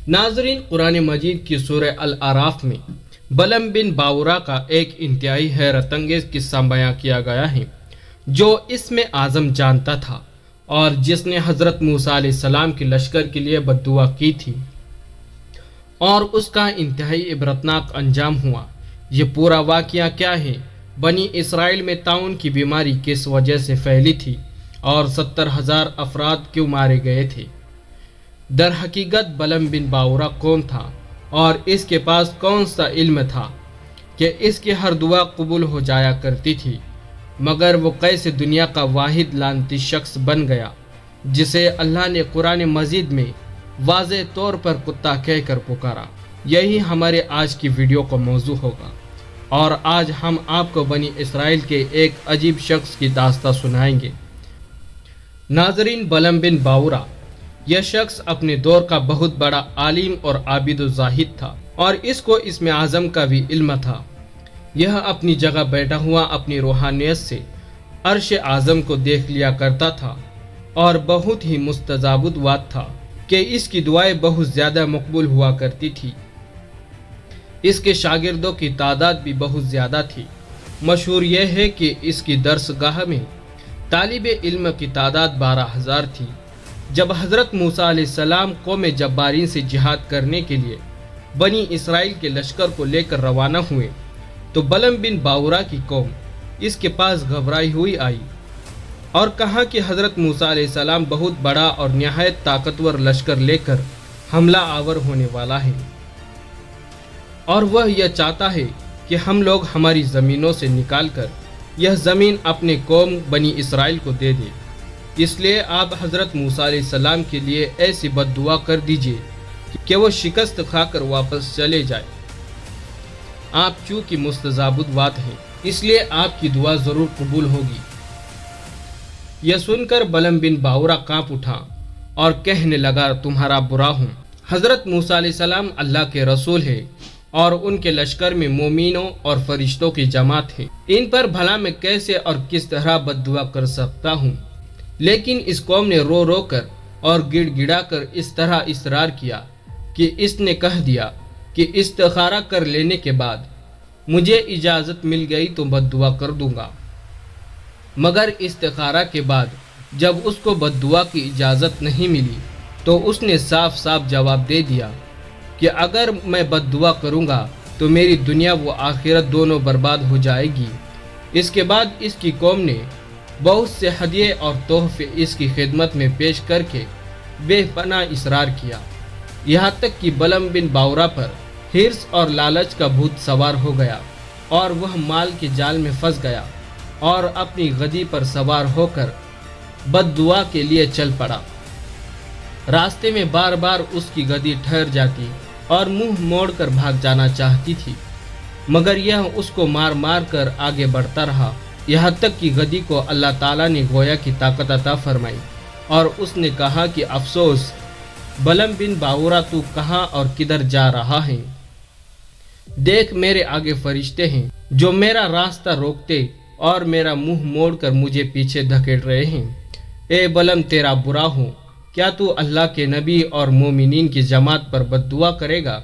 ناظرین، قرآن مجید کی سورہ الاعراف میں بلعم بن باورا کا ایک انتہائی حیرت انگیز قصہ بیان کیا گیا ہے جو اس میں اعظم جانتا تھا اور جس نے حضرت موسیٰ علیہ السلام کے لشکر کے لیے بد دعا کی تھی اور اس کا انتہائی عبرتناک انجام ہوا۔ یہ پورا واقعہ کیا ہے؟ بنی اسرائیل میں طاعون کی بیماری کس وجہ سے پھیلی تھی اور 70,000 افراد کیوں مارے گئے تھے؟ در حقیقت بلعم بن باورا کون تھا اور اس کے پاس کون سا علم تھا کہ اس کی ہر دعا قبول ہو جایا کرتی تھی؟ مگر وہ کیسے دنیا کا واحد لعنتی شخص بن گیا جسے اللہ نے قرآن مجید میں واضح طور پر کتا کہہ کر پکارا؟ یہی ہمارے آج کی ویڈیو کا موضوع ہوگا اور آج ہم آپ کو بنی اسرائیل کے ایک عجیب شخص کی داستان سنائیں گے۔ ناظرین، بلعم بن باورا یہ شخص اپنے دور کا بہت بڑا عالم اور عابد و زاہد تھا اور اس کو اسم اعظم کا بھی علم تھا۔ یہ اپنی جگہ بیٹھا ہوا اپنی روحانیت سے عرش اعظم کو دیکھ لیا کرتا تھا اور بہت ہی مستجاب وات تھا کہ اس کی دعائیں بہت زیادہ مقبول ہوا کرتی تھی۔ اس کے شاگردوں کی تعداد بھی بہت زیادہ تھی۔ مشہور یہ ہے کہ اس کی درس گاہ میں طالب علم کی تعداد 12,000 تھی۔ جب حضرت موسیٰ علیہ السلام قوم جبارین سے جہاد کرنے کے لیے بنی اسرائیل کے لشکر کو لے کر روانہ ہوئے تو بلعم بن باورا کی قوم اس کے پاس گھبرائی ہوئی آئی اور کہا کہ حضرت موسیٰ علیہ السلام بہت بڑا اور نہایت طاقتور لشکر لے کر حملہ آور ہونے والا ہے اور وہ یہ چاہتا ہے کہ ہم لوگ ہماری زمینوں سے نکال کر یہ زمین اپنے قوم بنی اسرائیل کو دے دیں۔ اس لیے آپ حضرت موسیٰ علیہ السلام کے لیے ایسی بد دعا کر دیجئے کہ وہ شکست کھا کر واپس چلے جائے۔ آپ چونکہ مستجاب وات ہیں اس لیے آپ کی دعا ضرور قبول ہوگی۔ یہ سن کر بلعم بن باورا کانپ اٹھا اور کہنے لگا، تمہارا برا ہوں۔ حضرت موسیٰ علیہ السلام اللہ کے رسول ہے اور ان کے لشکر میں مومنوں اور فرشتوں کی جماعت ہے، ان پر بھلا میں کیسے اور کس طرح بد دعا کر سکتا ہوں؟ لیکن اس قوم نے رو رو کر اور گڑ گڑا کر اس طرح اصرار کیا کہ اس نے کہہ دیا کہ استخارہ کر لینے کے بعد مجھے اجازت مل گئی تو بد دعا کر دوں گا۔ مگر استخارہ کے بعد جب اس کو بد دعا کی اجازت نہیں ملی تو اس نے صاف صاف جواب دے دیا کہ اگر میں بد دعا کروں گا تو میری دنیا و آخرت دونوں برباد ہو جائے گی۔ اس کے بعد اس کی قوم نے بہت سے ہدیے اور تحفے اس کی خدمت میں پیش کر کے بے پناہ اصرار کیا، یہاں تک کہ بلعم بن باورا پر حرص اور لالچ کا بھوت سوار ہو گیا اور وہ مال کے جال میں پھنس گیا اور اپنی گدی پر سوار ہو کر بد دعا کے لیے چل پڑا۔ راستے میں بار بار اس کی گدی ٹھہر جاتی اور منہ موڑ کر بھاگ جانا چاہتی تھی، مگر یہ اس کو مار مار کر آگے بڑھتا رہا، یہاں تک کہ گدی کو اللہ تعالیٰ نے گویا کی طاقت عطا فرمائی اور اس نے کہا کہ افسوس بلعم بن باورا، تو کہاں اور کدھر جا رہا ہے؟ دیکھ، میرے آگے فرشتے ہیں جو میرا راستہ روکتے اور میرا منہ موڑ کر مجھے پیچھے دھکیل رہے ہیں۔ اے بلعم، تیرا برا ہو، کیا تو اللہ کے نبی اور مومنین کی جماعت پر بد دعا کرے گا؟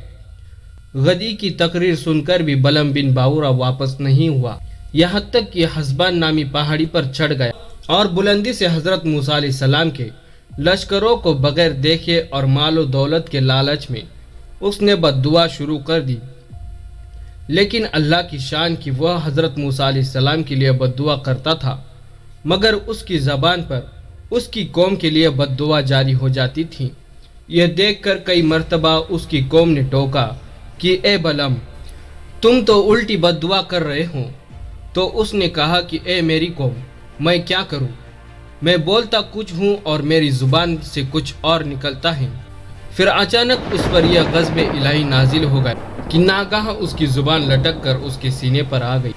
گدی کی تقریر سن کر بھی بلعم بن باورا واپس نہیں ہوا، یہاں تک کہ حسبان نامی پہاڑی پر چڑھ گیا اور بلندی سے حضرت موسیٰ علیہ السلام کے لشکروں کو بغیر دیکھے اور مال و دولت کے لالچ میں اس نے بد دعا شروع کر دی۔ لیکن اللہ کی شان کی وہ حضرت موسیٰ علیہ السلام کے لیے بد دعا کرتا تھا، مگر اس کی زبان پر اس کی قوم کے لیے بد دعا جاری ہو جاتی تھی۔ یہ دیکھ کر کئی مرتبہ اس کی قوم نے ٹوکا کہ اے بلعم، تم تو الٹی بد دعا کر رہے ہو۔ تو اس نے کہا کہ اے میری قوم، میں کیا کروں؟ میں بولتا کچھ ہوں اور میری زبان سے کچھ اور نکلتا ہے۔ پھر اچانک اس پر یہ غضب الہی نازل ہو گیا کہ ناگہاں اس کی زبان لٹک کر اس کے سینے پر آ گئی۔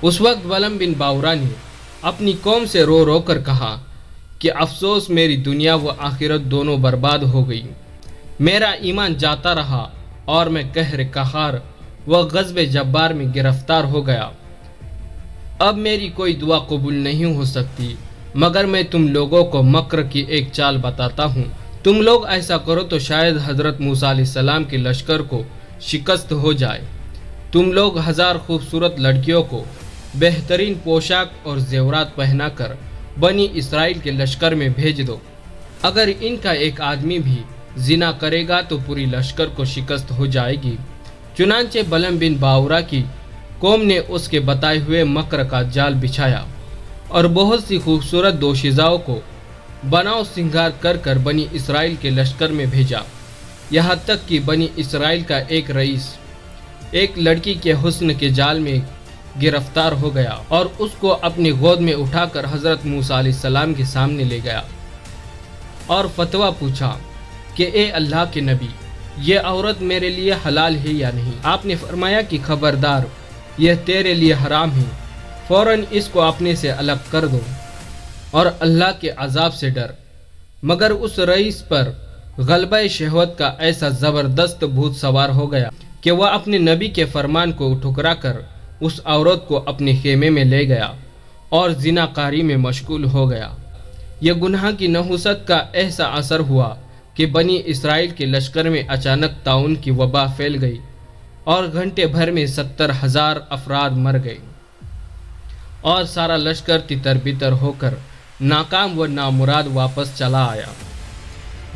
اس وقت بلعم بن باورا نے اپنی قوم سے رو رو کر کہا کہ افسوس، میری دنیا و آخرت دونوں برباد ہو گئی، میرا ایمان جاتا رہا اور میں قہر قہار و غضب جبار میں گرفتار ہو گیا۔ اب میری کوئی دعا قبول نہیں ہو سکتی، مگر میں تم لوگوں کو مکر کی ایک چال بتاتا ہوں تم لوگ ایسا کرو تو شاید حضرت موسیٰ علیہ السلام کے لشکر کو شکست ہو جائے۔ تم لوگ 1000 خوبصورت لڑکیوں کو بہترین پوشاک اور زیورات پہنا کر بنی اسرائیل کے لشکر میں بھیج دو۔ اگر ان کا ایک آدمی بھی زنا کرے گا تو پوری لشکر کو شکست ہو جائے گی۔ چنانچہ بلعم بن باورا کی قوم نے اس کے بتائے ہوئے مکر کا جال بچھایا اور بہت سی خوبصورت دوشیزاؤں کو بناؤ سنگار کر کر بنی اسرائیل کے لشکر میں بھیجا، یہاں تک کہ بنی اسرائیل کا ایک رئیس ایک لڑکی کے حسن کے جال میں گرفتار ہو گیا اور اس کو اپنی گود میں اٹھا کر حضرت موسیٰ علیہ السلام کے سامنے لے گیا اور فتویٰ پوچھا کہ اے اللہ کے نبی، یہ عورت میرے لیے حلال ہے یا نہیں؟ آپ نے فرمایا کہ خبردار، یہ تیرے لیے حرام ہے، فوراً اس کو اپنے سے الگ کر دو اور اللہ کے عذاب سے ڈر۔ مگر اس رئیس پر غلبہ شہوت کا ایسا زبردست بھوت سوار ہو گیا کہ وہ اپنے نبی کے فرمان کو ٹھکرا کر اس عورت کو اپنے خیمے میں لے گیا اور زنا کاری میں مشغول ہو گیا۔ یہ گناہ کی نحوست کا ایسا اثر ہوا کہ بنی اسرائیل کے لشکر میں اچانک طاعون کی وبا پھیل گئی اور گھنٹے بھر میں 70,000 افراد مر گئے اور سارا لشکر تتر بتر ہو کر ناکام و نامراد واپس چلا آیا،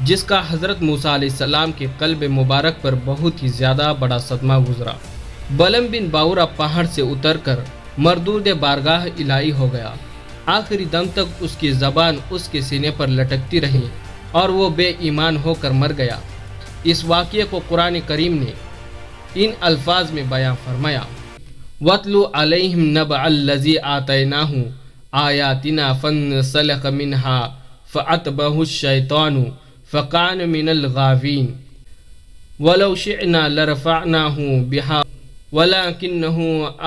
جس کا حضرت موسیٰ علیہ السلام کے قلب مبارک پر بہت ہی زیادہ بڑا صدمہ گزرا۔ بلعم بن باورا پہاڑ سے اتر کر مردود بارگاہ الہی ہو گیا۔ آخری دم تک اس کی زبان اس کے سینے پر لٹکتی رہی اور وہ بے ایمان ہو کر مر گیا۔ اس واقعے کو قرآن کریم نے ان الفاظ میں بیان فرمایا: وَاتْلُ عَلَيْهِمْ نَبَأَ الَّذِي آتَيْنَاهُ آيَاتِنَا فَانسَلَخَ مِنْهَا فَأَتْبَعَهُ الشَّيْطَانُ فَكَانَ مِنَ الْغَاوِينَ وَلَوْ شِئْنَا لَرَفَعْنَاهُ بِهَا وَلَكِنَّهُ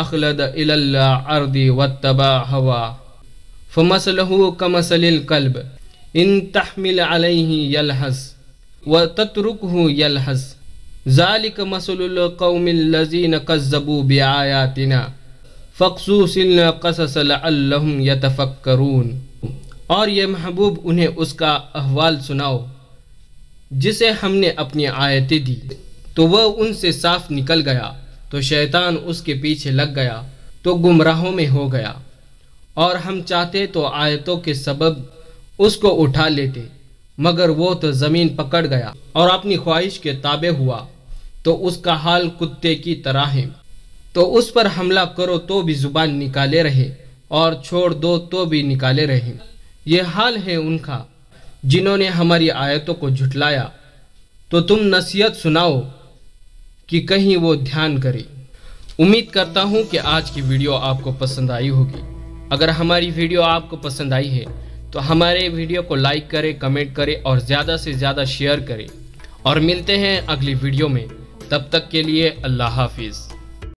أَخْلَدَ إِلَى الْأَرْضِ وَاتَّبَعَ هَوَاهُ فَمَثَلُهُ كَمَثَلِ الْكَلْبِ إِن تَحْمِلْ عَلَيْهِ يَلْهَثْ وَتَتْرُكْهُ يَلْهَثْ ذَلِكَ مَثَلُ الْقَوْمِ الَّذِينَ كَذَّبُوا بِآيَاتِنَا فَاقْصُصِ الْقَصَصَ لَعَلَّهُمْ يَتَفَكَّرُونَ۔ اور یہ محبوب انہیں اس کا احوال سناؤ جسے ہم نے اپنی آیتیں دی تو وہ ان سے صاف نکل گیا، تو شیطان اس کے پیچھے لگ گیا تو گمراہوں میں ہو گیا، اور ہم چاہتے تو آیتوں کے سبب اس کو اٹھا لیتے، مگر وہ تو زمین پکڑ گیا اور اپنی خواہش کے تابع ہوا، تو اس کا حال کتے کی طرح ہے۔ تو اس پر حملہ کرو تو بھی زبان نکالے رہے اور چھوڑ دو تو بھی نکالے رہے۔ یہ حال ہے ان کا جنہوں نے ہماری آیتوں کو جھٹلایا، تو تم نصیحت سناؤ کہ کہیں وہ دھیان کرے۔ امید کرتا ہوں کہ آج کی ویڈیو آپ کو پسند آئی ہوگی۔ اگر ہماری ویڈیو آپ کو پسند آئی ہے تو ہمارے ویڈیو کو لائک کریں، کمنٹ کریں اور زیادہ سے زیادہ شیئر کریں، اور ملتے ہیں اگلی ویڈیو میں۔ تب تک کے لیے اللہ حافظ۔